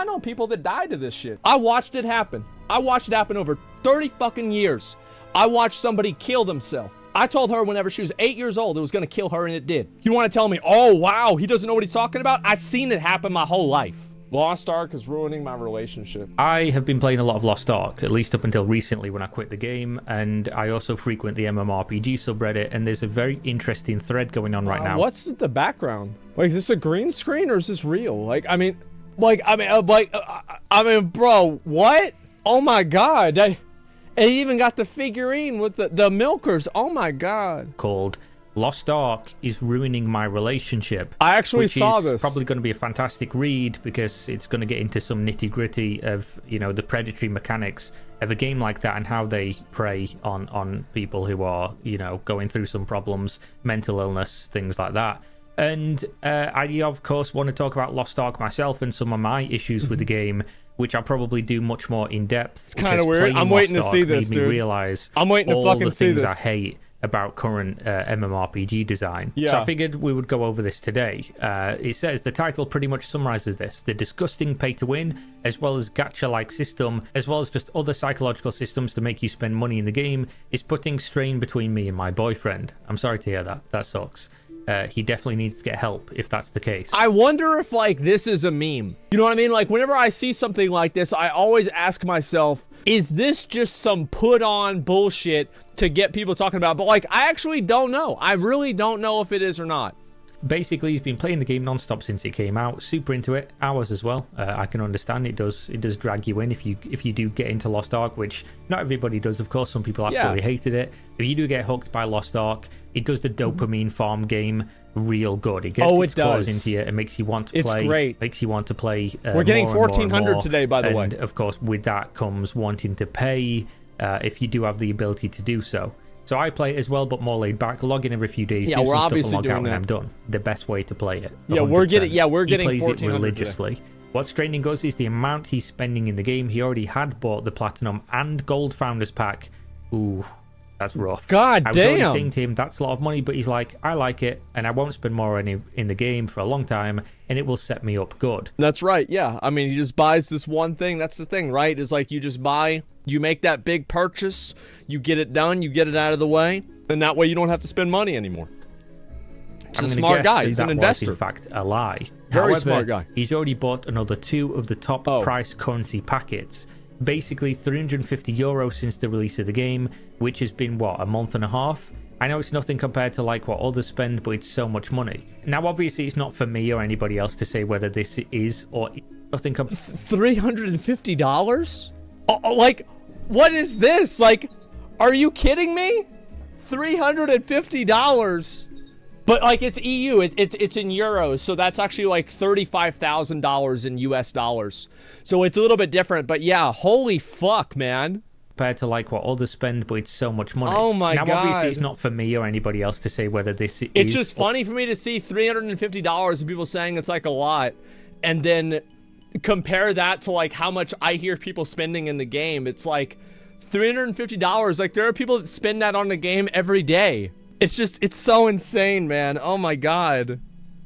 I know people that died to this shit. I watched it happen. I watched it happen over 30 fucking years. I watched somebody kill themselves. I told her whenever she was 8 years old, it was gonna kill her, and it did. You wanna tell me, oh wow, he doesn't know what he's talking about? I've seen it happen my whole life. Lost Ark is ruining my relationship. I have been playing a lot of Lost Ark, at least up until recently when I quit the game, and I also frequent the MMORPG subreddit, and there's a very interesting thread going on right now. What's the background? Like, is this a green screen or is this real? Like, I mean, bro, what? Oh my God. It even got the figurine with the milkers. Oh my God. Called Lost Ark is Ruining My Relationship. I actually saw this. It's probably going to be a fantastic read because it's going to get into some nitty-gritty of, you know, the predatory mechanics of a game like that and how they prey on people who are, you know, going through some problems, mental illness, things like that. And I, of course, want to talk about Lost Ark myself and some of my issues with the game, which I'll probably do much more in depth. It's kind of weird. I'm waiting to see this, dude. Realize I'm waiting to fucking see this. All the things I hate about current MMORPG design. Yeah. So I figured we would go over this today. It says the title pretty much summarizes this. The disgusting pay-to-win, as well as gacha-like system, as well as just other psychological systems to make you spend money in the game, is putting strain between me and my boyfriend. I'm sorry to hear that. That sucks. He definitely needs to get help if that's the case. I wonder if, like, this is a meme. You know what I mean? Like, whenever I see something like this, I always ask myself, is this just some put-on bullshit to get people talking about? But, like, I actually don't know. I really don't know if it is or not. Basically, he's been playing the game non-stop since it came out, super into it, hours as well. I can understand it does drag you in if you do get into Lost Ark, which not everybody does, of course. Some people absolutely hated it. If you do get hooked by Lost Ark, it does the dopamine farm game real good. It gets its claws into you. It makes you want to play. It's great. Makes you want to play. We're getting 1,400 today, by the way. And of course, with that comes wanting to pay if you do have the ability to do so. So I play it as well, but more laid back. Log in every few days. Yeah, do we're some obviously stuff and log doing out that. And I'm done. The best way to play it. 100%. Yeah, we're getting. He plays it 1,400 religiously. today. What's draining us is the amount he's spending in the game. He already had bought the Platinum and Gold Founders Pack. Ooh, that's rough. God damn. I was already saying to him, that's a lot of money, but he's like, I like it, and I won't spend more in the game for a long time, and it will set me up good. That's right, yeah. I mean, he just buys this one thing. That's the thing, right? Is like you just buy, you make that big purchase, you get it done, you get it out of the way, and that way you don't have to spend money anymore. He's a smart guy. He's an investor. In fact, a lie. Very However, smart guy. He's already bought another 2 of the top price currency packets. Basically, €350 since the release of the game, which has been, what, a month and a half? I know it's nothing compared to like what others spend, but it's so much money. Now, obviously, it's not for me or anybody else to say whether this is or nothing. $350? Oh, like, what is this? Like, are you kidding me? $350. But like it's EU, it's in euros, so that's actually like $35,000 in US dollars. So it's a little bit different, but yeah, holy fuck, man. Compared to like what others spend, but it's so much money. Oh my God. Now obviously it's not for me or anybody else to say whether this is... It's just funny for me to see $350 and people saying it's like a lot, and then compare that to like how much I hear people spending in the game. It's like $350, like there are people that spend that on the game every day. It's just, it's so insane, man. Oh my God.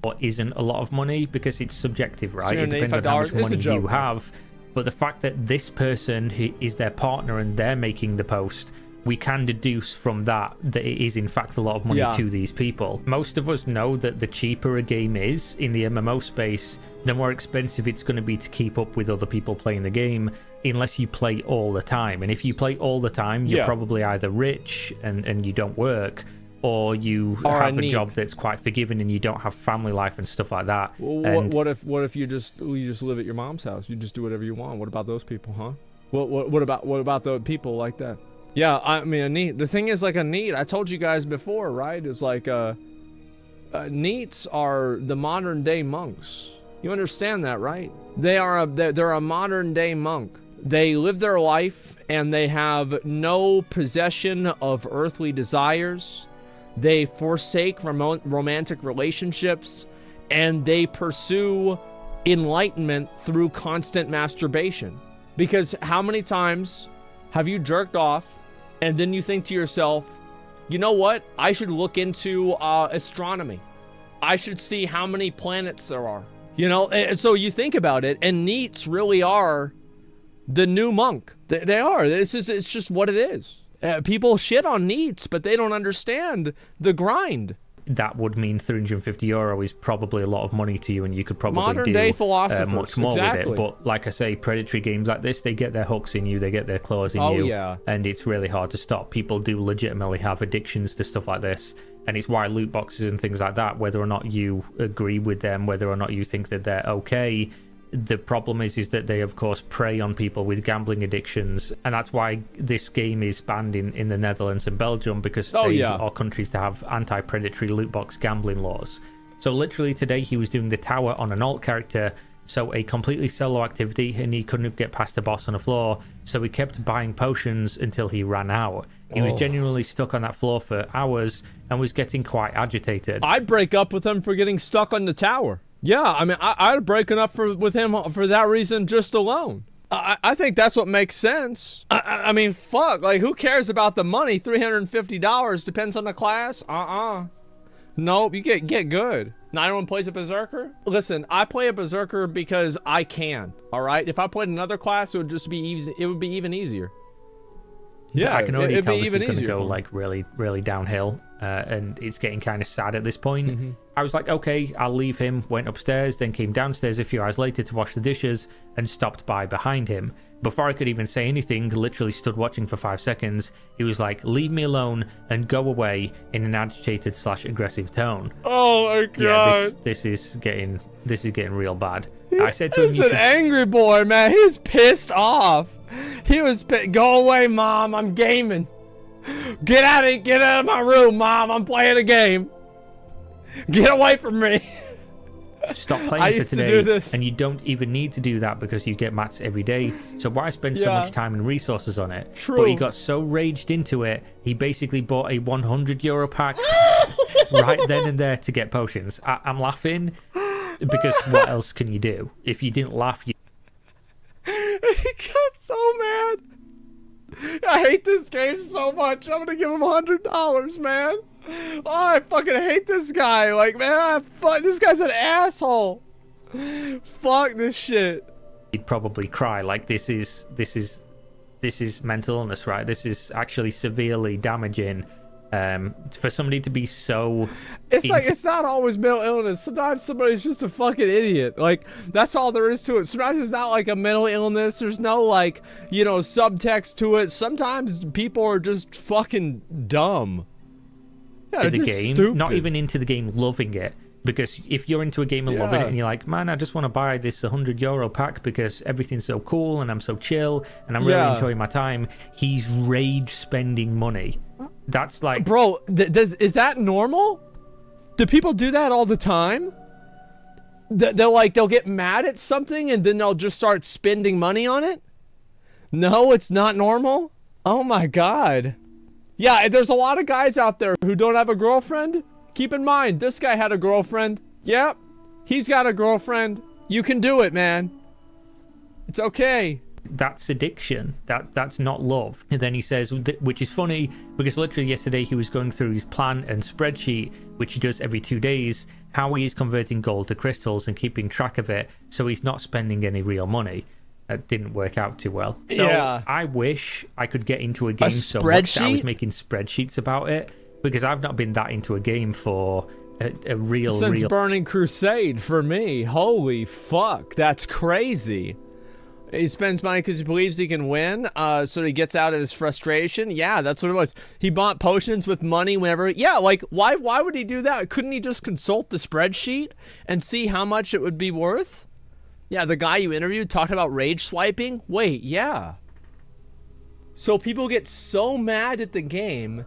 Or isn't a lot of money because it's subjective, right? It depends on how much money you have. But the fact that this person who is their partner and they're making the post, we can deduce from that it is in fact a lot of money to these people. Most of us know that the cheaper a game is in the MMO space, the more expensive it's going to be to keep up with other people playing the game, unless you play all the time. And if you play all the time, you're probably either rich and you don't work, or you have a job that's quite forgiving and you don't have family life and stuff like that. Well, what if you just live at your mom's house? You just do whatever you want. What about those people, huh? What about the people like that? Yeah, I mean, a NEET. The thing is, like a NEET, I told you guys before, right? Is like NEETs are the modern day monks. You understand that, right? They're a modern day monk. They live their life and they have no possession of earthly desires. They forsake romantic relationships, and they pursue enlightenment through constant masturbation. Because how many times have you jerked off and then you think to yourself, you know what? I should look into astronomy. I should see how many planets there are. You know, and so you think about it, and NEETs really are the new monk. They are. It's just what it is. People shit on NEETs, but they don't understand the grind. That would mean €350 is probably a lot of money to you, and you could probably modern day philosophers, much more exactly. with it. But like I say, predatory games like this, they get their hooks in you, they get their claws in you, and it's really hard to stop. People do legitimately have addictions to stuff like this, and it's why loot boxes and things like that, whether or not you agree with them, whether or not you think that they're okay, the problem is that they of course prey on people with gambling addictions, and that's why this game is banned in the Netherlands and Belgium, because they are countries that have anti-predatory loot box gambling laws. So literally today he was doing the tower on an alt character, so a completely solo activity, and he couldn't get past the boss on the floor, so he kept buying potions until he ran out. He was genuinely stuck on that floor for hours and was getting quite agitated. I'd break up with him for getting stuck on the tower. Yeah, I mean, I'd break up with him for that reason just alone. I think that's what makes sense. I mean, fuck, like, who cares about the money? $350 depends on the class? Nope, you get good. Not everyone plays a Berserker? Listen, I play a Berserker because I can, all right? If I played another class, it would just be easy. It would be even easier. Yeah, I can already tell this is going to go like really, really downhill, and it's getting kind of sad at this point. I was like, okay, I'll leave him, went upstairs, then came downstairs a few hours later to wash the dishes, and stopped by behind him. Before I could even say anything, literally stood watching for 5 seconds. He was like, leave me alone and go away, in an agitated / aggressive tone. Oh my god. Yeah, this is getting real bad. I said to him, he's an angry boy, man. He's pissed off. He was go away, Mom, I'm gaming. Get out of my room, Mom, I'm playing a game. Get away from me. Stop playing for today. And you don't even need to do that because you get mats every day. So why spend so much time and resources on it? True. But he got so raged into it, he basically bought a €100 pack right then and there to get potions. I'm laughing because what else can you do? If you didn't laugh, you... He got so mad. I hate this game so much. I'm gonna give him $100, man. Oh, I fucking hate this guy. Like, man, fuck, this guy's an asshole. Fuck this shit. He'd probably cry. Like, this is mental illness, right? This is actually severely damaging. For somebody to be so... It's not always mental illness. Sometimes somebody's just a fucking idiot. Like, that's all there is to it. Sometimes it's not like a mental illness. There's no, like, you know, subtext to it. Sometimes people are just fucking dumb. Yeah, the game, stupid. Not even into the game, loving it. Because if you're into a game and loving it, and you're like, man, I just want to buy this €100 pack because everything's so cool and I'm so chill and I'm really enjoying my time, he's rage spending money. That's like, bro, is that normal? Do people do that all the time? They'll get mad at something and then they'll just start spending money on it? No, it's not normal. Oh my god. Yeah, there's a lot of guys out there who don't have a girlfriend. Keep in mind, this guy had a girlfriend. Yep, he's got a girlfriend. You can do it, man. It's okay. That's addiction. That's not love. And then he says, which is funny, because literally yesterday he was going through his plan and spreadsheet, which he does every 2 days, how he is converting gold to crystals and keeping track of it, so he's not spending any real money. That didn't work out too well. So I wish I could get into a game so much that I was making spreadsheets about it, because I've not been that into a game for a real... Since Burning Crusade, for me. Holy fuck, that's crazy. He spends money because he believes he can win, so he gets out of his frustration. Yeah, that's what it was. He bought potions with money whenever... Yeah, like, why would he do that? Couldn't he just consult the spreadsheet and see how much it would be worth? Yeah, the guy you interviewed talked about rage swiping? Wait, yeah. So people get so mad at the game,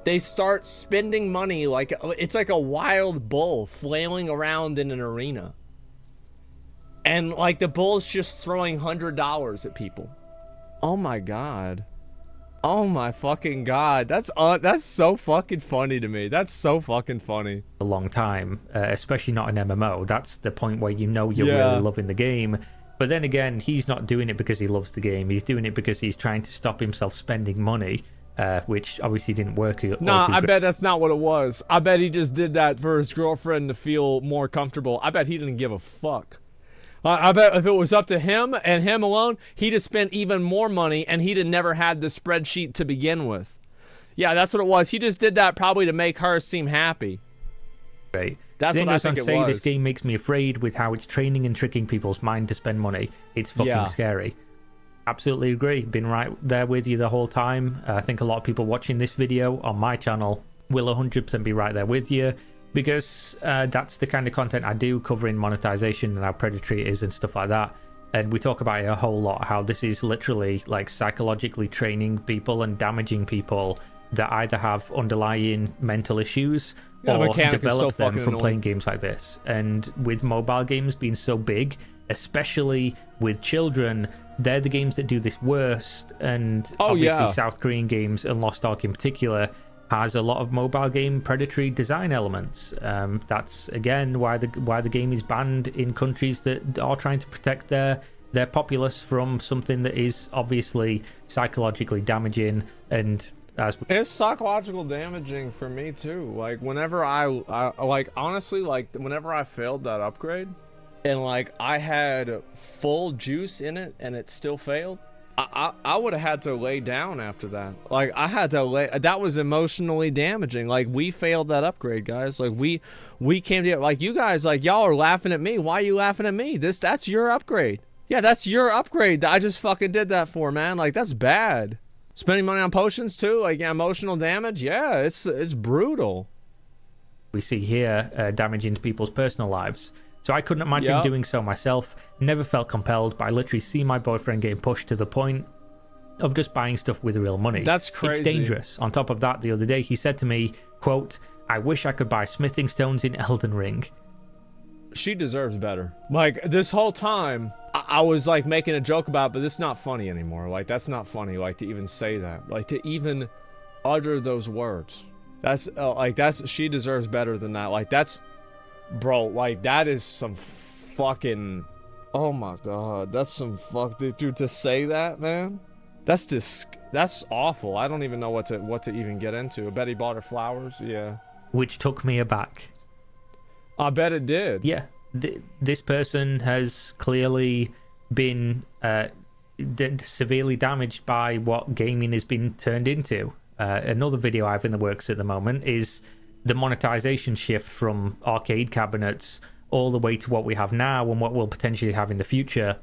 they start spending money like... It's like a wild bull flailing around in an arena. And, like, the bull's just throwing $100 at people. Oh my god. Oh my fucking god. That's so fucking funny to me. That's so fucking funny. A long time, especially not an MMO. That's the point where you know you're really loving the game. But then again, he's not doing it because he loves the game. He's doing it because he's trying to stop himself spending money. which obviously didn't work. Nah, I bet that's not what it was. I bet he just did that for his girlfriend to feel more comfortable. I bet he didn't give a fuck. I bet if it was up to him and him alone, he'd have spent even more money and he'd have never had the spreadsheet to begin with. Yeah, that's what it was. He just did that probably to make her seem happy. Right. That's what I think it was. This game makes me afraid with how it's training and tricking people's mind to spend money. It's fucking scary. Absolutely agree. Been right there with you the whole time. I think a lot of people watching this video on my channel will 100% be right there with you, because that's the kind of content I do, covering monetization and how predatory it is and stuff like that. And we talk about it a whole lot, how this is literally like psychologically training people and damaging people that either have underlying mental issues or develop them from playing games like this. And with mobile games being so big, especially with children, they're the games that do this worst. And obviously South Korean games, and Lost Ark in particular, has a lot of mobile game predatory design elements. That's again why the game is banned in countries that are trying to protect their populace from something that is obviously psychologically damaging. And it's psychological damaging for me too. Like whenever I like, honestly, like whenever I failed that upgrade and like I had full juice in it and it still failed, I would have had to lay down after that. Like I had to lay. That was emotionally damaging. Like we failed that upgrade, guys. Like we came to, like, you guys, like, y'all are laughing at me. Why are you laughing at me? That's your upgrade. Yeah, that's your upgrade that I just fucking did that for, man. Like that's bad. Spending money on potions too, like, yeah, emotional damage. Yeah, it's brutal. We see here damaging to people's personal lives. So I couldn't imagine doing so myself. Never felt compelled, but I literally see my boyfriend getting pushed to the point of just buying stuff with real money. That's crazy. It's dangerous. On top of that, the other day he said to me, quote, "I wish I could buy smithing stones in Elden Ring." She deserves better. Like this whole time I was like making a joke about it, but it's not funny anymore. Like that's not funny, like to even say that, like to even utter those words. That's she deserves better than that. Like that's, bro, like that is some fucking, oh my god, that's some dude, to say that, man. That's awful. I don't even know what to even get into. I bet he bought her flowers. Yeah. Which took me aback. I bet it did. Yeah. This person has clearly been severely damaged by what gaming has been turned into. Another video I have in the works at the moment is the monetization shift from arcade cabinets all the way to what we have now and what we'll potentially have in the future.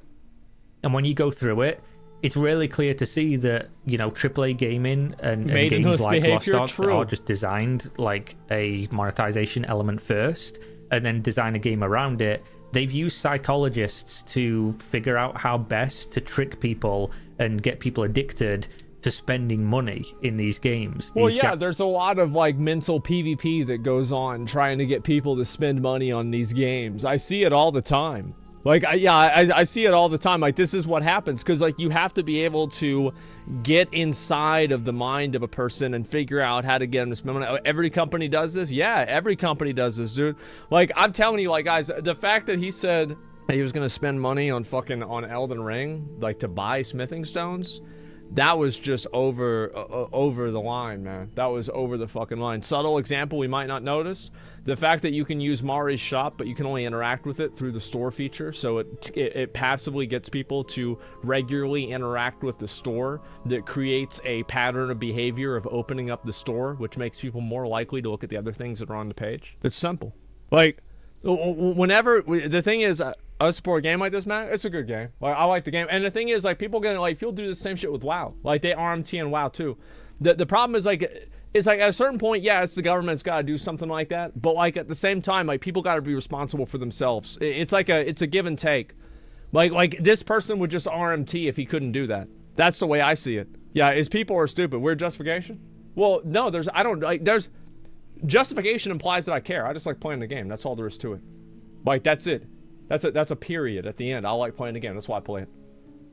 And when you go through it, it's really clear to see that, you know, AAA gaming and games like Lost Ark are just designed like a monetization element first and then design a game around it. They've used psychologists to figure out how best to trick people and get people addicted to spending money in these games. Well, yeah, there's a lot of like mental PvP that goes on trying to get people to spend money on these games. I see it all the time. Like, I see it all the time. Like, this is what happens, because like you have to be able to get inside of the mind of a person and figure out how to get them to spend money. Every company does this. Yeah, every company does this, dude. Like, I'm telling you, like, guys, the fact that he said he was gonna spend money on on Elden Ring, like to buy smithing stones, that was just over the line, man. That was over the fucking line. Subtle example we might not notice: the fact that you can use Mari's shop, but you can only interact with it through the store feature. So it passively gets people to regularly interact with the store. That creates a pattern of behavior of opening up the store, which makes people more likely to look at the other things that are on the page. It's simple. Like, whenever the thing is, I support a game like this, man. It's a good game. Like, I like the game. And the thing is, like, people do the same shit with WoW. Like, they RMT and WoW too. The problem is, like, it's like at a certain point, yeah, it's the government's got to do something like that. But like at the same time, like, people got to be responsible for themselves. It's like it's a give and take. Like this person would just RMT if he couldn't do that. That's the way I see it. Yeah, is people are stupid. Weird justification? Well, no, there's justification implies that I care. I just like playing the game. That's all there is to it. Like, that's it. That's a period at the end. I like playing the game. That's why I play it.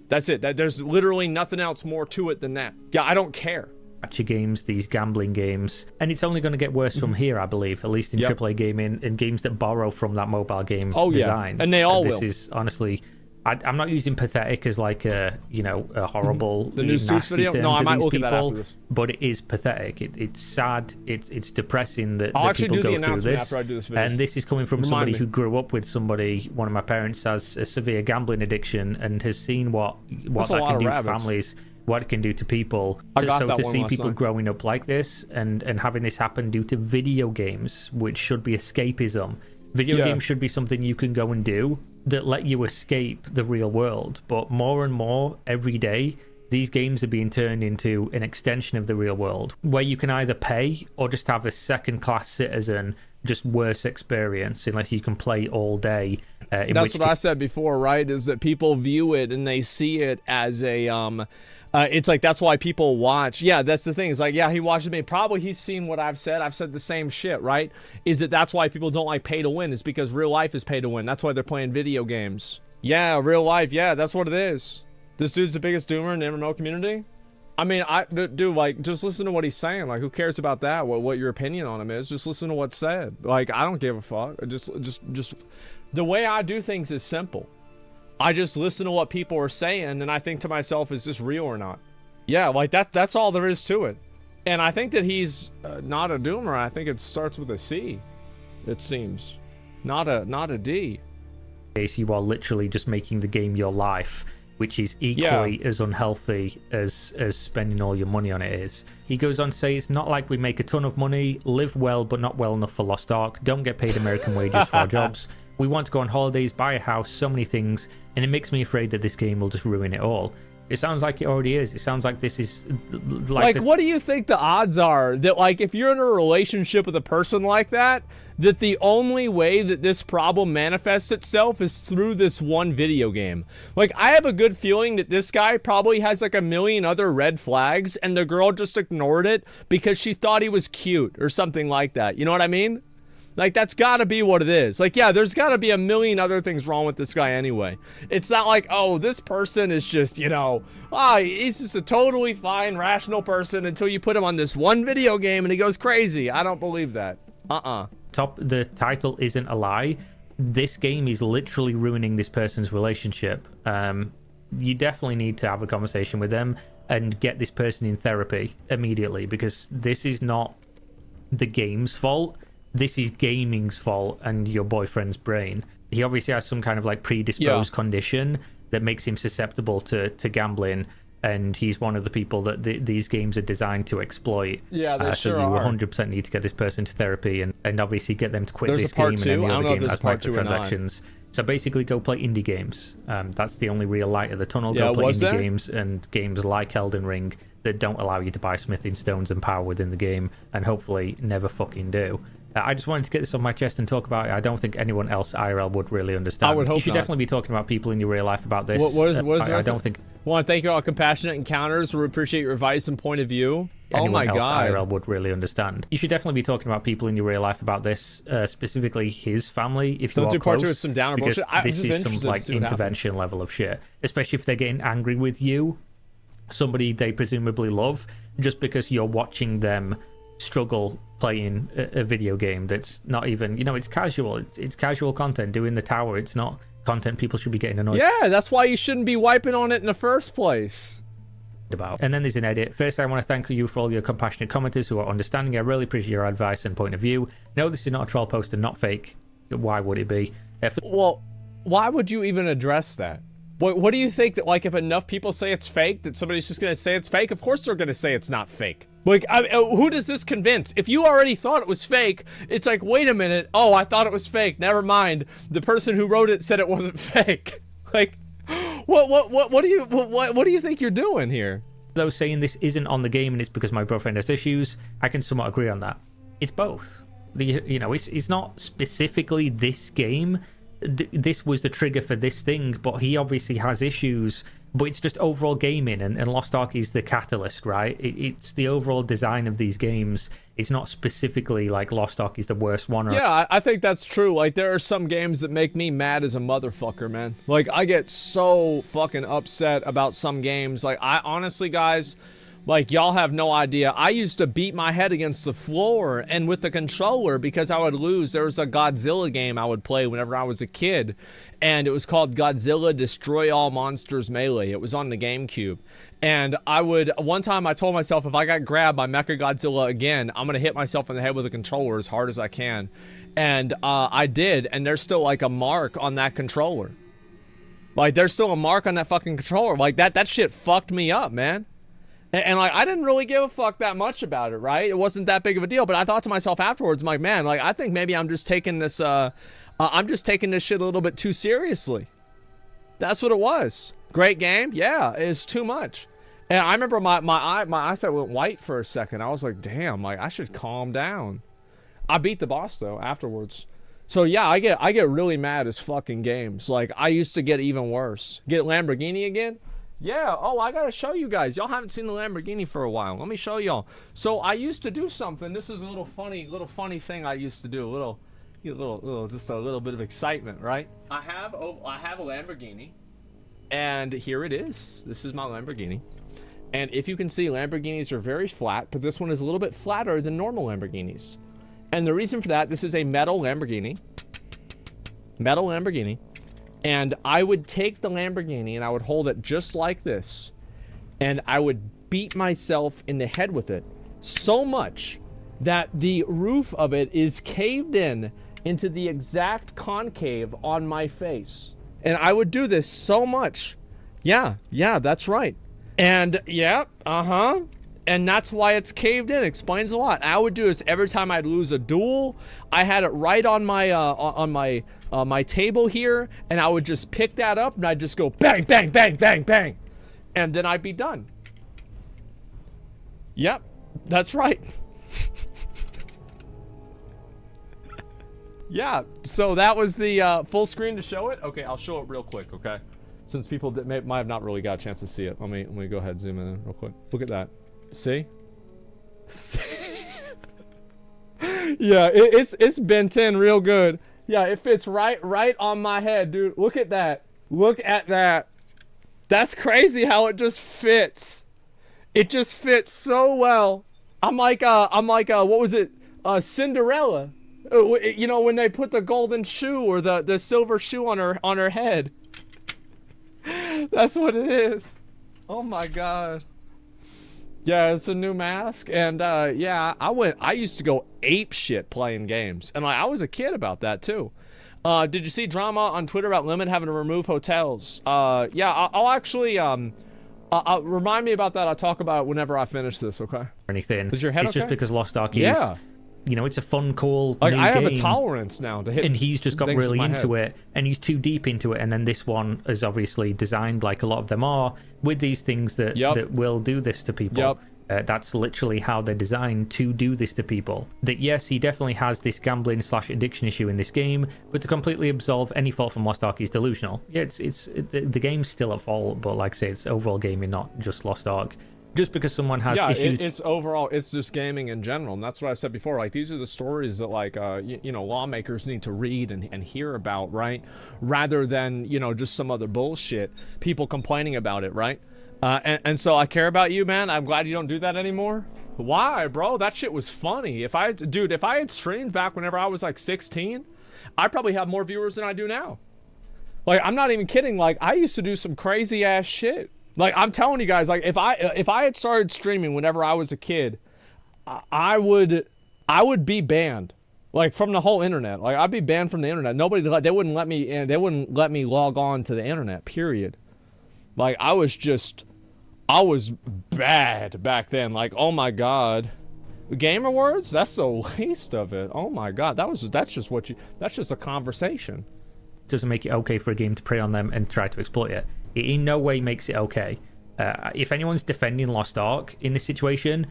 That's it. There's literally nothing else more to it than that. Yeah, I don't care. Gacha games, these gambling games, and it's only going to get worse from here, I believe, at least in AAA gaming and games that borrow from that mobile game design. And they all will. This is honestly I'm not using pathetic as like a, you know, a horrible the new Stoops video. No, I might look at that after this. But it is pathetic. It's sad. It's depressing that, I'll that actually people do the go through announcement this. after I do this video. And this is coming from somebody who grew up with somebody. One of my parents has a severe gambling addiction and has seen what that can do to families, what it can do to people. So to see people growing up like this and having this happen due to video games, which should be escapism. Video games should be something you can go and do that let you escape the real world. But more and more every day, these games are being turned into an extension of the real world, where you can either pay or just have a second-class citizen, just worse experience, unless you can play all day. That's what I said before, right? Is that people view it and they see it as a it's like, that's why people watch. Yeah, that's the thing. It's like, yeah, he watches me. Probably he's seen what I've said. I've said the same shit, right? Is that that's why people don't like pay to win. It's because real life is pay to win. That's why they're playing video games. Yeah, real life. Yeah, that's what it is. This dude's the biggest doomer in the MMO community. I mean, dude, like, just listen to what he's saying. Like, who cares about that? What your opinion on him is? Just listen to what's said. Like, I don't give a fuck. Just the way I do things is simple. I just listen to what people are saying, and I think to myself, is this real or not? Yeah, like that's all there is to it. And I think that he's not a doomer. I think it starts with a C, it seems. Not a D. You are literally just making the game your life, which is equally as unhealthy as spending all your money on it is. He goes on to say, it's not like we make a ton of money, live well but not well enough for Lost Ark, don't get paid American wages for our jobs. We want to go on holidays, buy a house, so many things, and it makes me afraid that this game will just ruin it all. It sounds like it already is. It sounds like this is like what do you think the odds are that, like, if you're in a relationship with a person like that, that the only way that this problem manifests itself is through this one video game? Like, I have a good feeling that this guy probably has like a million other red flags and the girl just ignored it because she thought he was cute or something like that. You know what I mean? Like, that's gotta be what it is. Like, yeah, there's gotta be a million other things wrong with this guy anyway. It's not like, oh, this person is just, you know, he's just a totally fine, rational person until you put him on this one video game and he goes crazy. I don't believe that. The title isn't a lie. This game is literally ruining this person's relationship. You definitely need to have a conversation with them and get this person in therapy immediately, because this is not the game's fault. This is gaming's fault and your boyfriend's brain. He obviously has some kind of like predisposed condition that makes him susceptible to gambling, and he's one of the people that these games are designed to exploit. Yeah, they sure are. So you 100% need to get this person to therapy and obviously get them to quit this game and any other game that has microtransactions. So basically go play indie games. That's the only real light at the tunnel. Go play indie games and games like Elden Ring that don't allow you to buy smithing stones and power within the game, and hopefully never fucking do. I just wanted to get this off my chest and talk about it. I don't think anyone else IRL would really understand. I would hope you should definitely be talking about people in your real life about this. What is I don't think. I want to thank you all, Compassionate Encounters. We appreciate your advice and point of view. Anyone oh my else god, IRL would really understand. You should definitely be talking about people in your real life about this, specifically his family. If you don't are do close, part two with some downer bullshit. This is some like intervention level of shit. Especially if they're getting angry with you, somebody they presumably love, just because you're watching them struggle playing a video game that's not even, you know, it's casual. It's casual content. Doing the tower, it's not content people should be getting annoyed. Yeah, that's why you shouldn't be wiping on it in the first place. About. And then there's an edit. First, I want to thank you for all your compassionate commenters who are understanding. I really appreciate your advice and point of view. No, this is not a troll post and not fake. Why would it be? Well, why would you even address that? What do you think that, like, if enough people say it's fake, that somebody's just gonna say it's fake? Of course they're gonna say it's not fake. Like, who does this convince? If you already thought it was fake, it's like, wait a minute. Oh, I thought it was fake. Never mind. The person who wrote it said it wasn't fake. Like, what do you think you're doing here? Though saying this isn't on the game and it's because my boyfriend has issues, I can somewhat agree on that. It's both. You know, it's not specifically this game. This was the trigger for this thing, but he obviously has issues. But it's just overall gaming, and Lost Ark is the catalyst, right? It's the overall design of these games. It's not specifically like Lost Ark is the worst one. Yeah, I think that's true. Like, there are some games that make me mad as a motherfucker, man. Like, I get so fucking upset about some games. Like, I honestly, guys, Like, y'all have no idea. I used to beat my head against the floor and with the controller because I would lose. There was a Godzilla game I would play whenever I was a kid, and it was called Godzilla Destroy All Monsters Melee. It was on the GameCube. And one time I told myself if I got grabbed by Mechagodzilla again, I'm going to hit myself in the head with a controller as hard as I can. And I did, and there's still like a mark on that controller. Like, there's still a mark on that fucking controller. Like, that shit fucked me up, man. And like, I didn't really give a fuck that much about it, right? It wasn't that big of a deal, but I thought to myself afterwards, I'm like, man, like, I think maybe I'm just taking this, I'm just taking this shit a little bit too seriously. That's what it was. Great game? Yeah, it's too much. And I remember my eyesight went white for a second. I was like, damn, like, I should calm down. I beat the boss, though, afterwards. So, yeah, I get really mad as fucking games. Like, I used to get even worse. Get Lamborghini again? Yeah, oh, I gotta show you guys. Y'all haven't seen the Lamborghini for a while. Let me show y'all. So I used to do something. This is a little funny thing I used to do. Just a little bit of excitement, right? I have a Lamborghini, and here it is. This is my Lamborghini. And if you can see, Lamborghinis are very flat, but this one is a little bit flatter than normal Lamborghinis. And the reason for that, this is a metal Lamborghini. And I would take the Lamborghini and I would hold it just like this. And I would beat myself in the head with it so much that the roof of it is caved in into the exact concave on my face. And I would do this so much. Yeah, that's right. And yeah, and that's why it's caved in. Explains a lot. I would do this every time I'd lose a duel. I had it right on my my table here, and I would just pick that up and I'd just go bang, bang, bang, bang, bang, and then I'd be done. Yep, that's right. Yeah, so that was the full screen to show it. Okay, I'll show it real quick, okay? Since people might have not really got a chance to see it. Let me go ahead and zoom in real quick. Look at that. See? Yeah, it's bent in real good. Yeah, it fits right on my head, dude. Look at that. Look at that. That's crazy how it just fits. It just fits so well. I'm like what was it? Cinderella. You know, when they put the golden shoe or the silver shoe on her head. That's what it is. Oh my god. Yeah, it's a new mask, and yeah, I used to go ape shit playing games, and I was a kid about that too. Did you see drama on Twitter about Lemon having to remove hotels? Yeah, I'll actually remind me about that. I'll talk about it whenever I finish this. Okay. Anything? Is your head it's okay? Just because Lost Ark is, you know, it's a fun, cool like new I have game, a tolerance now to hit, and he's just got really into head. it, and he's too deep into it. And then this one is obviously designed like a lot of them are with these things that that will do this to people. That's literally how they're designed, to do this to people. That yes, he definitely has this gambling / addiction issue in this game, but to completely absolve any fault from Lost Ark is delusional. Yeah, the game's still at fault, but like I say, it's overall gaming, not just Lost Ark. Just because someone has issues, it's overall, it's just gaming in general, and that's what I said before. Like, these are the stories that, like, you know, lawmakers need to read and hear about, right? Rather than, you know, just some other bullshit, people complaining about it, right? And so I care about you, man. I'm glad you don't do that anymore. Why, bro? That shit was funny. If I had streamed back whenever I was like 16, I'd probably have more viewers than I do now. Like, I'm not even kidding. Like, I used to do some crazy ass shit. Like, I'm telling you guys, like, if I had started streaming whenever I was a kid, I would be banned, like, from the whole internet. Like, I'd be banned from the internet. They wouldn't let me in. They wouldn't let me log on to the internet, period. Like, I was bad back then. Like, oh my god. Gamer words? That's the least of it. Oh my god. That's just a conversation. Doesn't make it okay for a game to prey on them and try to exploit it. It in no way makes it okay. If anyone's defending Lost Ark in this situation,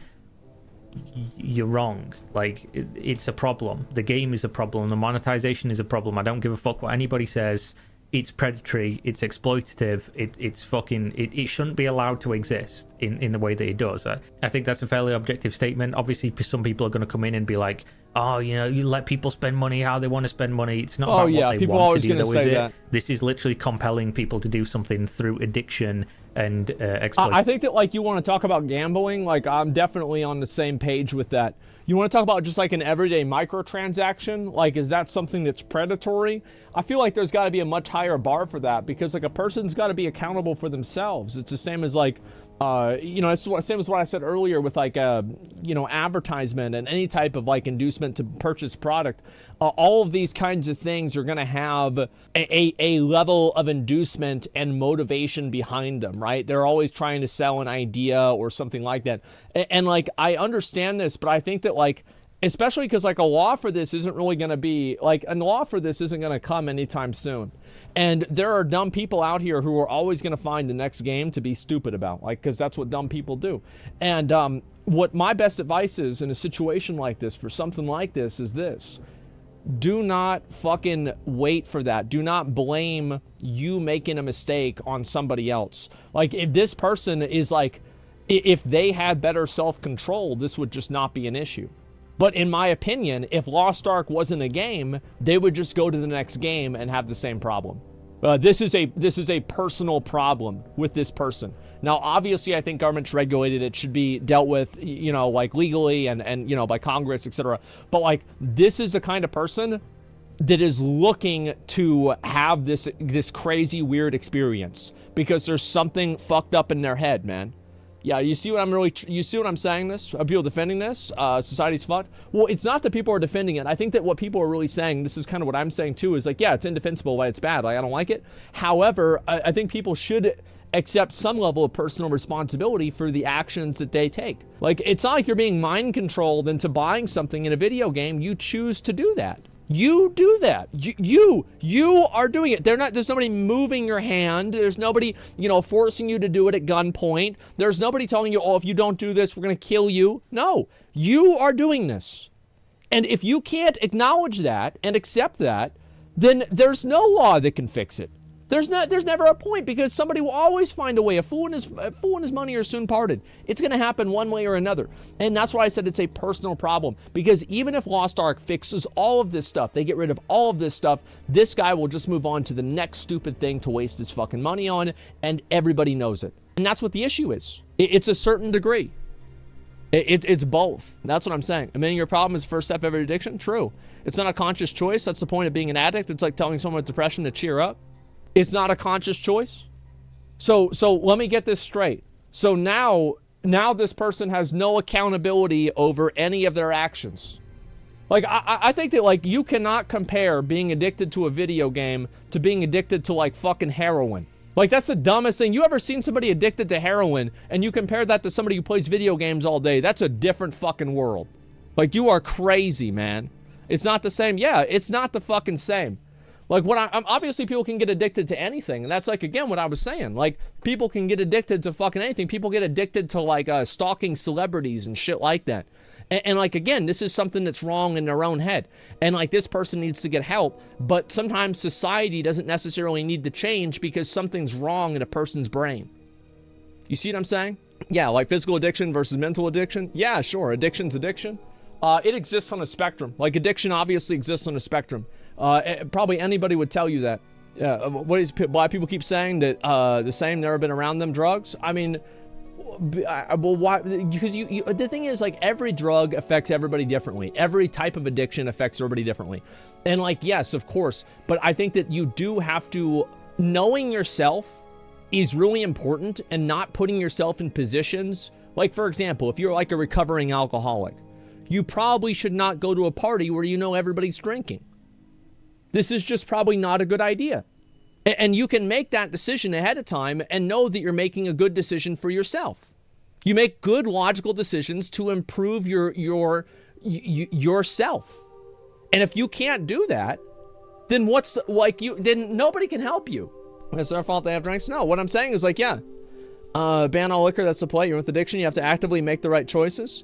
you're wrong. Like, it's a problem. The game is a problem. The monetization is a problem. I don't give a fuck what anybody says. It's predatory, it's exploitative, it's fucking, it shouldn't be allowed to exist in the way that it does. I think that's a fairly objective statement. Obviously, some people are going to come in and be like, oh, you know, you let people spend money how they want to spend money. It's not about what they want to do, though, is it? This is literally compelling people to do something through addiction and exploit. I think that, like, you want to talk about gambling, like, I'm definitely on the same page with that. You want to talk about just like an everyday microtransaction? Like, is that something that's predatory? I feel like there's got to be a much higher bar for that, because like a person's got to be accountable for themselves. It's the same as like, you know, it's the same as what I said earlier with like, you know, advertisement and any type of like inducement to purchase product. All of these kinds of things are going to have a level of inducement and motivation behind them, right? They're always trying to sell an idea or something like that. And like, I understand this, but I think that like, especially because like a law for this isn't really going to be like, a law for this isn't going to come anytime soon. And there are dumb people out here who are always going to find the next game to be stupid about, like, because that's what dumb people do. And what my best advice is in a situation like this, for something like this, is this. Do not fucking wait for that. Do not blame you making a mistake on somebody else. Like, if this person is like, if they had better self-control, this would just not be an issue. But in my opinion, if Lost Ark wasn't a game, they would just go to the next game and have the same problem. This is a personal problem with this person. Now, obviously, I think government's regulated. It should be dealt with, you know, like legally and you know, by Congress, etc. But like, this is the kind of person that is looking to have this crazy, weird experience because there's something fucked up in their head, man. Yeah, you see what I'm saying this? Are people defending this? Society's fucked? Well, it's not that people are defending it. I think that what people are really saying, this is kind of what I'm saying too, is like, yeah, it's indefensible, but it's bad. Like, I don't like it. However, I think people should accept some level of personal responsibility for the actions that they take. Like, it's not like you're being mind controlled into buying something in a video game. You choose to do that. You do that. You are doing it. There's nobody moving your hand. There's nobody, you know, forcing you to do it at gunpoint. There's nobody telling you, oh, if you don't do this, we're going to kill you. No, you are doing this. And if you can't acknowledge that and accept that, then there's no law that can fix it. There's never a point, because somebody will always find a way. A fool and his money are soon parted. It's going to happen one way or another. And that's why I said it's a personal problem, because even if Lost Ark fixes all of this stuff, they get rid of all of this stuff, this guy will just move on to the next stupid thing to waste his fucking money on, and everybody knows it. And that's what the issue is. It's a certain degree. It's both. That's what I'm saying. Admitting your problem is the first step of every addiction? True. It's not a conscious choice. That's the point of being an addict. It's like telling someone with depression to cheer up. It's not a conscious choice. So let me get this straight. So now this person has no accountability over any of their actions. Like, I think that, like, you cannot compare being addicted to a video game to being addicted to, like, fucking heroin. Like, that's the dumbest thing. You ever seen somebody addicted to heroin and you compare that to somebody who plays video games all day? That's a different fucking world. Like, you are crazy, man. It's not the same. Yeah, it's not the fucking same. Like, obviously people can get addicted to anything. And that's, like, again, what I was saying. Like, people can get addicted to fucking anything. People get addicted to, like, stalking celebrities and shit like that. And like, again, this is something that's wrong in their own head. And like, this person needs to get help. But sometimes society doesn't necessarily need to change because something's wrong in a person's brain. You see what I'm saying? Yeah, like physical addiction versus mental addiction. Yeah, sure. Addiction's addiction. It exists on a spectrum. Like, addiction obviously exists on a spectrum. Probably anybody would tell you that. Why people keep saying that the same, never been around them drugs? I mean, well, why? Because the thing is, like, every drug affects everybody differently. Every type of addiction affects everybody differently. And like, yes, of course, but I think that you do have to, knowing yourself is really important, and not putting yourself in positions, like, for example, if you're like a recovering alcoholic, you probably should not go to a party where you know everybody's drinking. This is just probably not a good idea. And you can make that decision ahead of time and know that you're making a good decision for yourself. You make good logical decisions to improve yourself. And if you can't do that, then then nobody can help you. It's their fault they have drinks? No, what I'm saying is, like, yeah, ban all liquor, that's the play. You're with addiction, you have to actively make the right choices.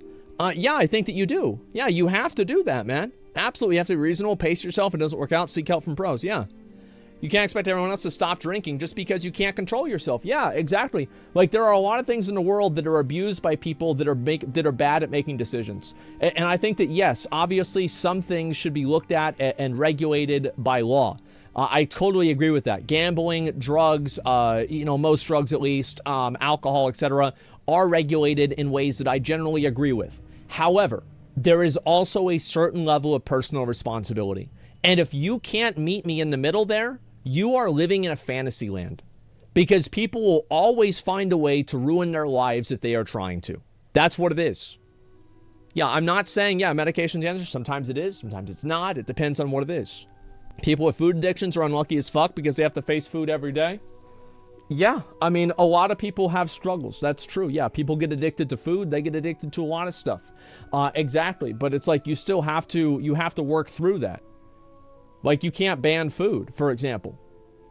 Yeah, I think that you do. Yeah, you have to do that, man. Absolutely, you have to be reasonable, pace yourself. If it doesn't work out, seek help from pros. Yeah. You can't expect everyone else to stop drinking just because you can't control yourself. Yeah, exactly. Like, there are a lot of things in the world that are abused by people that are bad at making decisions. And I think that, yes, obviously some things should be looked at and regulated by law. I totally agree with that. Gambling, drugs, most drugs at least, alcohol, etc., are regulated in ways that I generally agree with. However, there is also a certain level of personal responsibility. And if you can't meet me in the middle there, you are living in a fantasy land. Because people will always find a way to ruin their lives if they are trying to. That's what it is. Yeah, I'm not saying, medication's the answer. Sometimes it is, sometimes it's not. It depends on what it is. People with food addictions are unlucky as fuck because they have to face food every day. Yeah, I mean, a lot of people have struggles. That's true. Yeah, people get addicted to food. They get addicted to a lot of stuff. Exactly. But it's like you still have to work through that. Like, you can't ban food, for example.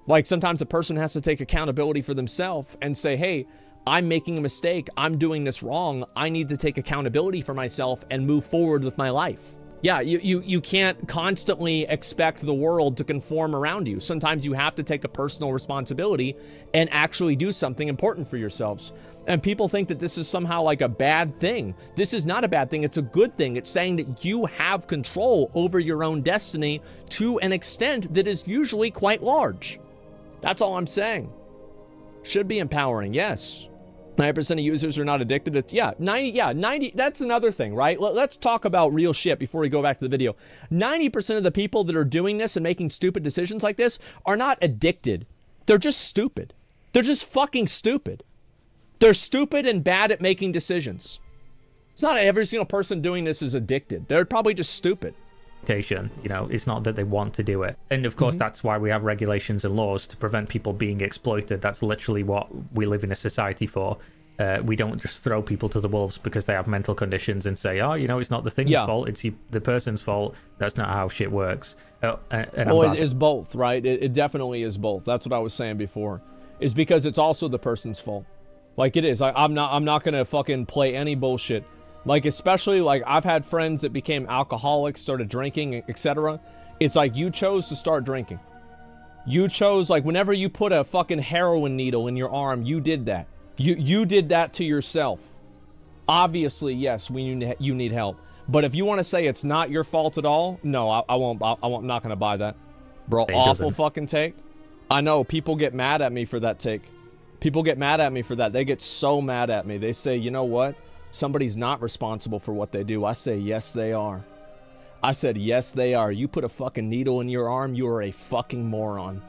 Like, sometimes a person has to take accountability for themselves and say, hey, I'm making a mistake. I'm doing this wrong. I need to take accountability for myself and move forward with my life. Yeah, you can't constantly expect the world to conform around you. Sometimes you have to take a personal responsibility and actually do something important for yourselves. And people think that this is somehow like a bad thing. This is not a bad thing. It's a good thing. It's saying that you have control over your own destiny to an extent that is usually quite large. That's all I'm saying. Should be empowering, yes. 90% of users are not addicted to, 90, that's another thing, right? Let's talk about real shit before we go back to the video. 90% of the people that are doing this and making stupid decisions like this are not addicted. They're just stupid. They're just fucking stupid. They're stupid and bad at making decisions. It's not every single person doing this is addicted. They're probably just stupid. It's not that they want to do it. And of course, that's why we have regulations and laws to prevent people being exploited. That's literally what we live in a society for. We don't just throw people to the wolves because they have mental conditions and say, it's not the thing's fault, it's the person's fault. That's not how shit works. It is both, right? It definitely is both. That's what I was saying before. Is because it's also the person's fault. Like, it is. I'm not gonna fucking play any bullshit. Like, especially, like, I've had friends that became alcoholics, started drinking, etc. It's like, you chose to start drinking. You chose, like, whenever you put a fucking heroin needle in your arm, you did that. You did that to yourself. Obviously, yes, you need help. But if you want to say it's not your fault at all, no, I won't. I'm not going to buy that. Bro, awful fucking take. I know, people get mad at me for that take. People get mad at me for that. They get so mad at me. They say, you know what? Somebody's not responsible for what they do. I say, yes, they are. I said, yes, they are. You put a fucking needle in your arm, you are a fucking moron.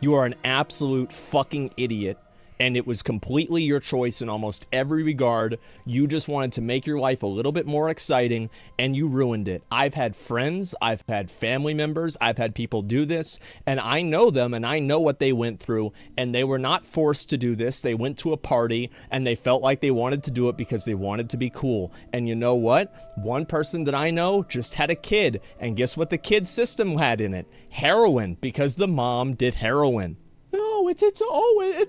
You are an absolute fucking idiot. And it was completely your choice in almost every regard. You just wanted to make your life a little bit more exciting, and you ruined it. I've had friends, I've had family members, I've had people do this, and I know them, and I know what they went through, and they were not forced to do this. They went to a party, and they felt like they wanted to do it because they wanted to be cool. And you know what? One person that I know just had a kid, and guess what the kid's system had in it? Heroin, because the mom did heroin. No, it's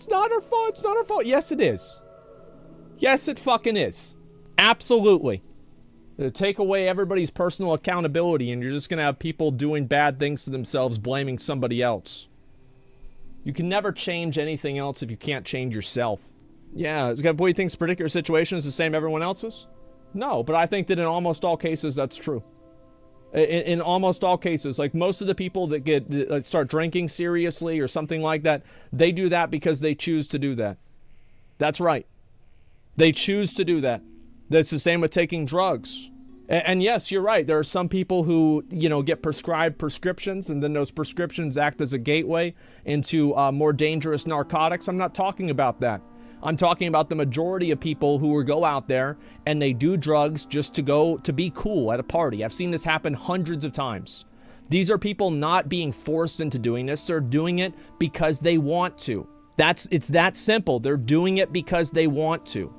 not her fault. It's not her fault. Yes, it is. Yes, it fucking is. Absolutely. Take away everybody's personal accountability, and you're just going to have people doing bad things to themselves, blaming somebody else. You can never change anything else if you can't change yourself. Yeah, what do you think's particular situation is the same everyone else's? No, but I think that in almost all cases, that's true. In almost all cases, like most of the people that start drinking seriously or something like that, they do that because they choose to do that. That's right. They choose to do that. That's the same with taking drugs. And yes, you're right. There are some people who, get prescribed prescriptions, and then those prescriptions act as a gateway into more dangerous narcotics. I'm not talking about that. I'm talking about the majority of people who will go out there and they do drugs just to be cool at a party. I've seen this happen hundreds of times. These are people not being forced into doing this. They're doing it because they want to. It's that simple. They're doing it because they want to.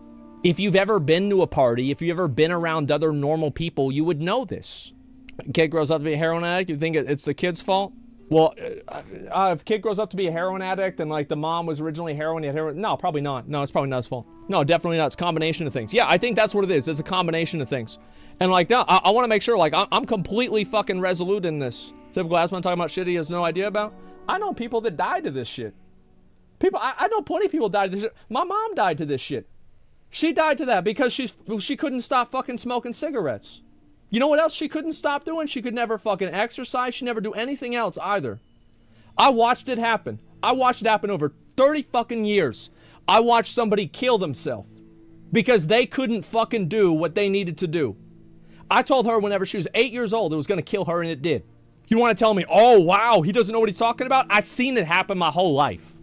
If you've ever been to a party, if you've ever been around other normal people, you would know this. A kid grows up to be a heroin addict, you think it's the kid's fault? Well, if the kid grows up to be a heroin addict and like the mom was originally heroin, no, probably not. No, it's probably not his fault. No, definitely not. It's a combination of things. Yeah, I think that's what it is. It's a combination of things. And like, no, I want to make sure, like, I'm completely fucking resolute in this. Typical Asmongold talking about shit he has no idea about. I know people that died to this shit. I know plenty of people died to this shit. My mom died to this shit. She died to that because she couldn't stop fucking smoking cigarettes. You know what else she couldn't stop doing? She could never fucking exercise. She never do anything else either. I watched it happen. I watched it happen over 30 fucking years. I watched somebody kill themselves because they couldn't fucking do what they needed to do. I told her whenever she was 8 years old it was going to kill her, and it did. You want to tell me, oh, wow, he doesn't know what he's talking about? I've seen it happen my whole life.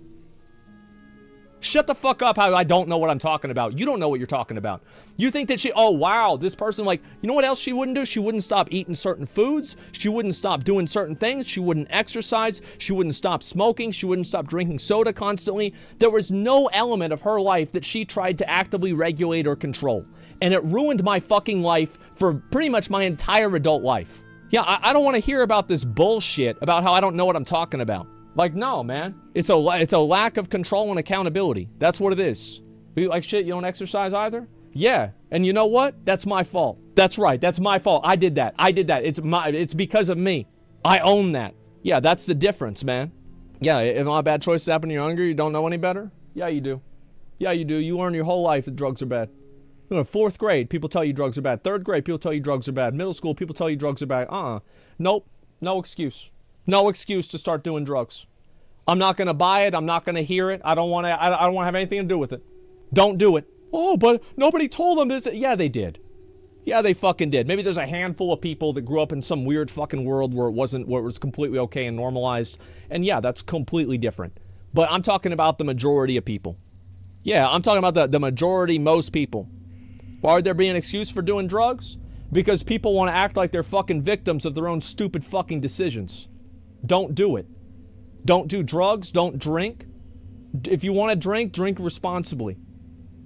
Shut the fuck up how I don't know what I'm talking about. You don't know what you're talking about. You think that oh, wow, this person, like, you know what else she wouldn't do? She wouldn't stop eating certain foods. She wouldn't stop doing certain things. She wouldn't exercise. She wouldn't stop smoking. She wouldn't stop drinking soda constantly. There was no element of her life that she tried to actively regulate or control. And it ruined my fucking life for pretty much my entire adult life. Yeah, I don't want to hear about this bullshit about how I don't know what I'm talking about. Like, no, man. It's a lack of control and accountability. That's what it is. Like, shit, you don't exercise either? Yeah. And you know what? That's my fault. That's right. That's my fault. I did that. It's because of me. I own that. Yeah, that's the difference, man. Yeah, if all bad choices happen when you're younger, you don't know any better? Yeah, you do. Yeah, you do. You learn your whole life that drugs are bad. You know, 4th grade, people tell you drugs are bad. 3rd grade, people tell you drugs are bad. Middle school, people tell you drugs are bad. Nope. No excuse. No excuse to start doing drugs. I'm not going to buy it. I'm not going to hear it. I don't want to have anything to do with it. Don't do it. Oh, but nobody told them this. Yeah, they did. Yeah, they fucking did. Maybe there's a handful of people that grew up in some weird fucking world where it was completely okay and normalized. And yeah, that's completely different. But I'm talking about the majority of people. Yeah, I'm talking about the majority, most people. Why would there be an excuse for doing drugs? Because people want to act like they're fucking victims of their own stupid fucking decisions. Don't do it. Don't do drugs. Don't drink. If you want to drink responsibly.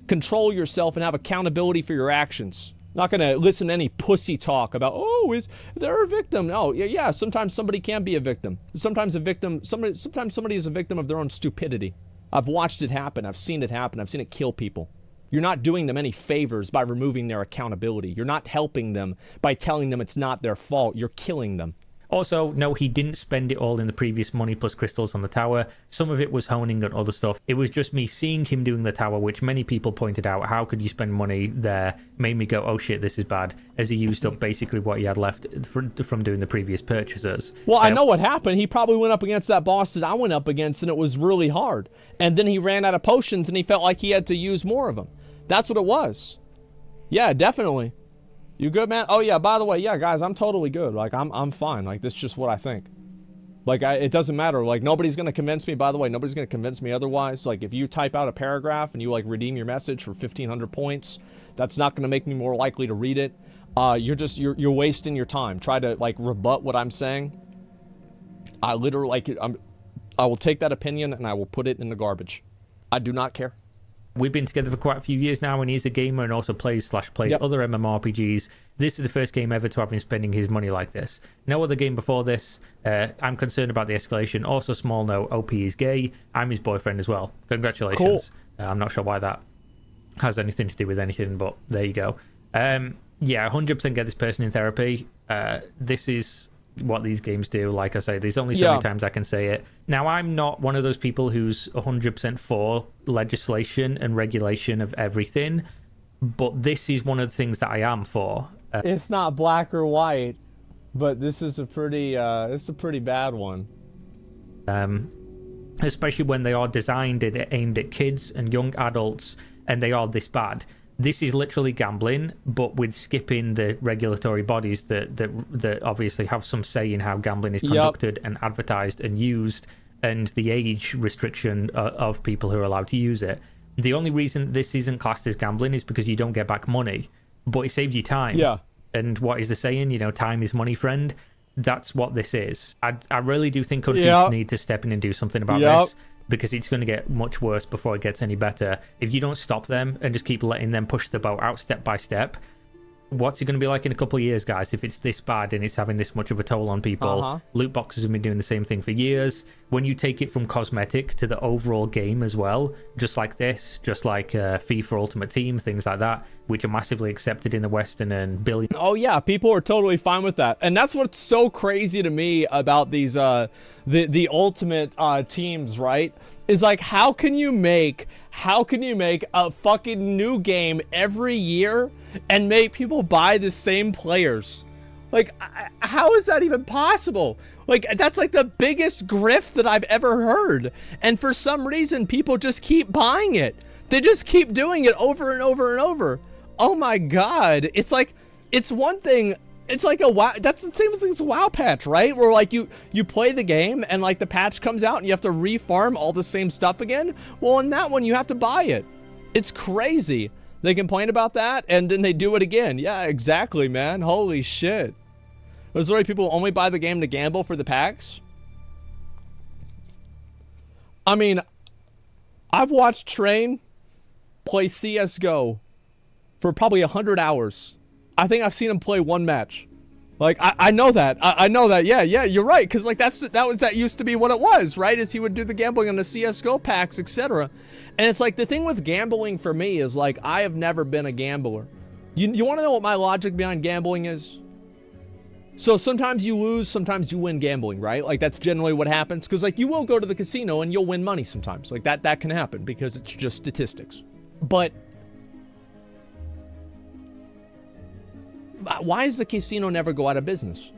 Control yourself and have accountability for your actions. Not going to listen to any pussy talk about, oh, is there a victim? No, yeah, sometimes somebody can be a victim. Sometimes somebody is a victim of their own stupidity. I've watched it happen. I've seen it happen. I've seen it kill people. You're not doing them any favors by removing their accountability. You're not helping them by telling them it's not their fault. You're killing them. Also, no, he didn't spend it all in the previous money plus crystals on the tower. Some of it was honing and other stuff. It was just me seeing him doing the tower, which many people pointed out, how could you spend money there? Made me go, oh shit, this is bad, as he used up basically what he had left from doing the previous purchases. Well, I know what happened. He probably went up against that boss that I went up against, and it was really hard. And then he ran out of potions, and he felt like he had to use more of them. That's what it was. Yeah, definitely. You good, man? Oh, yeah, by the way, yeah, guys, I'm totally good. Like, I'm fine. Like, this is just what I think. Like, it doesn't matter. Like, nobody's going to convince me. By the way, nobody's going to convince me otherwise. Like, if you type out a paragraph and you, like, redeem your message for 1,500 points, that's not going to make me more likely to read it. You're wasting your time. Try to, like, rebut what I'm saying. I literally, like, I will take that opinion and I will put it in the garbage. I do not care. We've been together for quite a few years now, and he's a gamer and also played other MMORPGs. This is the first game ever to have him spending his money like this. No other game before this. I'm concerned about the escalation. Also, small note, OP is gay. I'm his boyfriend as well. Congratulations. Cool. I'm not sure why that has anything to do with anything, but there you go. Yeah, 100% get this person in therapy. This is what these games do. Like I say, there's only so many times I can say it. Now, I'm not one of those people who's 100% for legislation and regulation of everything, but this is one of the things that I am for. It's not black or white, but this is a pretty bad one. Especially when they are designed and aimed at kids and young adults, and they are this bad. This is literally gambling, but with skipping the regulatory bodies that obviously have some say in how gambling is conducted and advertised and used, and the age restriction of people who are allowed to use it. The only reason this isn't classed as gambling is because you don't get back money, but it saves you time. Yeah. And what is the saying? You know, time is money, friend. That's what this is. I really do think countries need to step in and do something about this, because it's going to get much worse before it gets any better. If you don't stop them and just keep letting them push the boat out step by step, what's it going to be like in a couple of years, guys, if it's this bad and it's having this much of a toll on people? Loot boxes have been doing the same thing for years. When you take it from cosmetic to the overall game as well, just like this, just like FIFA Ultimate Team, things like that, which are massively accepted in the Western and billion. Oh yeah, people are totally fine with that. And that's what's so crazy to me about these the ultimate teams, right? Is like, how can you make a fucking new game every year and make people buy the same players? Like, how is that even possible? Like, that's like the biggest grift that I've ever heard. And for some reason, people just keep buying it. They just keep doing it over and over and over. Oh my God. It's like, it's one thing. It's like a WoW, that's the same as like, it's a WoW patch, right? Where like you play the game and like the patch comes out and you have to refarm all the same stuff again. Well, in that one, you have to buy it. It's crazy. They complain about that and then they do it again. Yeah, exactly, man. Holy shit. There's already people who only buy the game to gamble for the packs. I mean, I've watched Train play CSGO for probably 100 hours. I think I've seen him play one match. Like, I know that. I know that. Yeah, you're right. Because, like, that used to be what it was, right? Is he would do the gambling on the CSGO packs, etc. And it's like, the thing with gambling for me is, like, I have never been a gambler. You want to know what my logic behind gambling is? So sometimes you lose, sometimes you win gambling, right? Like, that's generally what happens. Because, like, you will go to the casino and you'll win money sometimes. Like, that can happen because it's just statistics. But why does the casino never go out of business?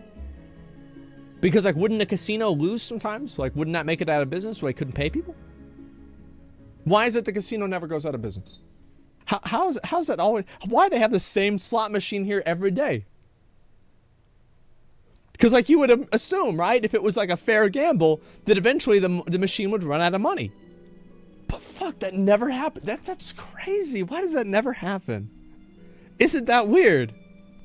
Because, like, wouldn't the casino lose sometimes? Like, wouldn't that make it out of business so they couldn't pay people? Why is it the casino never goes out of business? How's that always? Why they have the same slot machine here every day? Because, like, you would assume, right, if it was like a fair gamble, that eventually the machine would run out of money. But fuck, that never happened. That's crazy. Why does that never happen? Isn't that weird?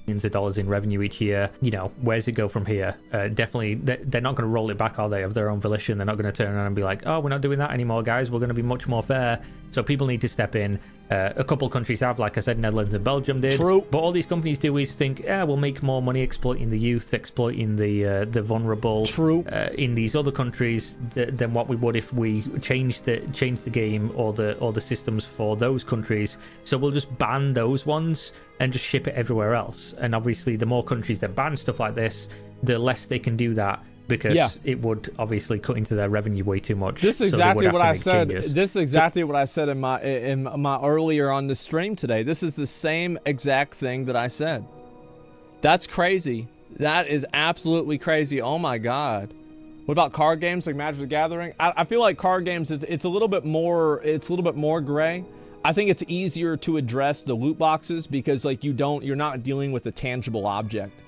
Millions of dollars in revenue each year. You know, where's it go from here? Definitely, they're not going to roll it back, are they, of their own volition? They're not going to turn around and be like, oh, we're not doing that anymore, guys. We're going to be much more fair. So people need to step in. A couple countries have, like I said, Netherlands and Belgium did. True. But all these companies do is think, yeah, we'll make more money exploiting the youth, exploiting the vulnerable. True. In these other countries than what we would if we change the game or the systems for those countries. So we'll just ban those ones and just ship it everywhere else. And obviously, the more countries that ban stuff like this, the less they can do that, because it would obviously cut into their revenue way too much. This is exactly what I said. This is exactly what I said in my earlier on the stream today. This is the same exact thing that I said. That's crazy. That is absolutely crazy. Oh my God. What about card games like Magic the Gathering? I feel like card games it's a little bit more gray. I think it's easier to address the loot boxes because, like, you're not dealing with a tangible object,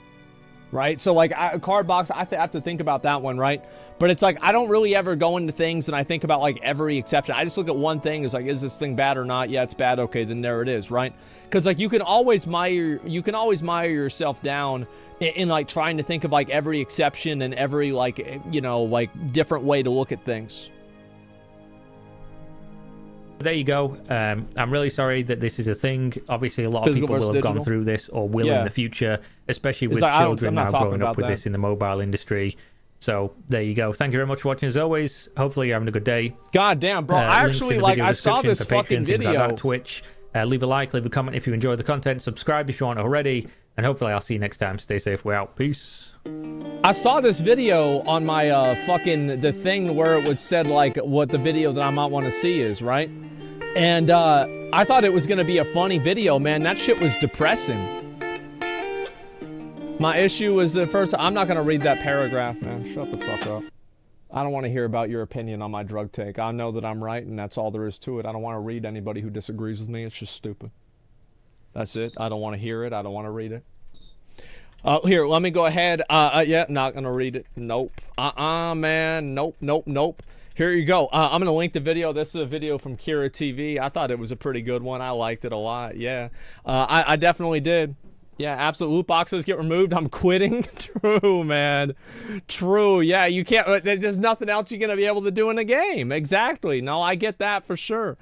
right? So, like, a card box, I have to think about that one, right? But it's like, I don't really ever go into things and I think about, like, every exception. I just look at one thing as, like, is this thing bad or not? Yeah, it's bad. Okay, then there it is, right? Because, like, you can always mire yourself down in, like, trying to think of, like, every exception and every, like, you know, like, different way to look at things. There you go. I'm really sorry that this is a thing. Obviously, a lot of people will have gone through this or will in the future, especially with children now growing up with this in the mobile industry. So there you go. Thank you very much for watching as always. Hopefully you're having a good day. God damn, bro. I actually, like, I saw this fucking video. Like that, Twitch. Leave a like, leave a comment if you enjoyed the content. Subscribe if you aren't already. And hopefully I'll see you next time. Stay safe. We're out. Peace. I saw this video on my the thing where it would said, like, what the video that I might want to see is, right? And I thought it was gonna be a funny video, man. That shit was depressing. My issue was the first. I'm not gonna read that paragraph, man. Shut the fuck up. I don't want to hear about your opinion on my drug take. I know that I'm right, and that's all there is to it. I don't want to read anybody who disagrees with me. It's just stupid. That's it. I don't want to hear it. I don't want to read it. Here, let me go ahead. Yeah, not gonna read it. Nope. Man. Nope. Here you go. I'm gonna link the video. This is a video from KiraTV. I thought it was a pretty good one. I liked it a lot. Yeah, I definitely did. Yeah, absolute loot boxes get removed. I'm quitting. True, man. True. Yeah, you can't. There's nothing else you're gonna be able to do in the game. Exactly. No, I get that for sure.